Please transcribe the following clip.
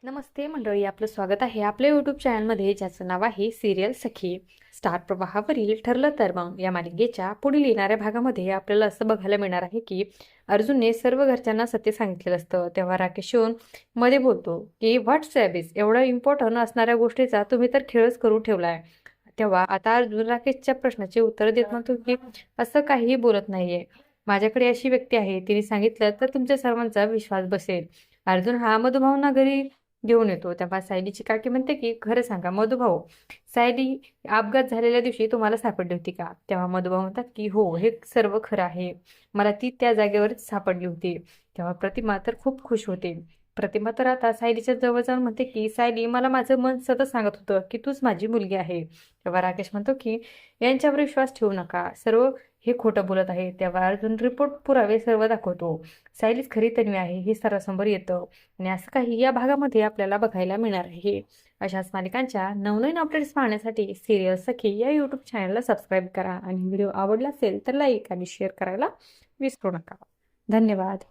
नमस्ते मंडळी, आपलं स्वागत आहे आपल्या यूट्यूब चॅनलमध्ये, ज्याचं नाव आहे सिरियल सखी. स्टार प्रवाहावरील ठरलं तर मग या मालिकेच्या पुढील येणाऱ्या भागामध्ये आपल्याला असं बघायला मिळणार आहे की अर्जुनने सर्व घरच्यांना सत्य सांगितलेलं असतं. तेव्हा राकेश येऊन मध्ये बोलतो की व्हॉट्सॲप इज एवढा इम्पॉर्टंट असणाऱ्या गोष्टीचा तुम्ही तर खेळच करून ठेवलाय. तेव्हा आता अर्जुन राकेशच्या प्रश्नाचे उत्तर देत म्हणतो की असं काहीही बोलत नाहीये. माझ्याकडे अशी व्यक्ती आहे, तिने सांगितलं तर तुमच्या सर्वांचा विश्वास बसेल. अर्जुन हा मधुभावना घरी घेऊन येतो. तेव्हा सायलीची काकी म्हणते की खरं सांगा मधुभाऊ, सायली अपघात झालेल्या दिवशी तुम्हाला सापडली होती का? तेव्हा मधुभाऊ म्हणतात की हो, हे सर्व खरं आहे. मला ती त्या जागेवरच सापडली होती. तेव्हा प्रतिमा तर खूप खुश होते. प्रतिमा तर आता सायलीच्या जवळ जाऊन म्हणते की सायली, मला माझं मन सतत सांगत होतं की तूच माझी मुलगी आहे. तेव्हा राकेश म्हणतो की यांच्यावर विश्वास ठेवू नका, सर्व हे खोटं बोलत आहे. तेव्हा अर्जुन रिपोर्ट पुरावे सर्व दाखवतो. सायलीच खरी तन्वी आहे हे सर्वांसमोर येतं. आणि असं काही या भागामध्ये आपल्याला बघायला मिळणार आहे. अशाच मालिकांच्या नवनवीन अपडेट्स पाहण्यासाठी सिरियल सखी या यूट्यूब चॅनलला सबस्क्राईब करा आणि व्हिडिओ आवडला असेल तर लाईक आणि शेअर करायला विसरू नका. धन्यवाद.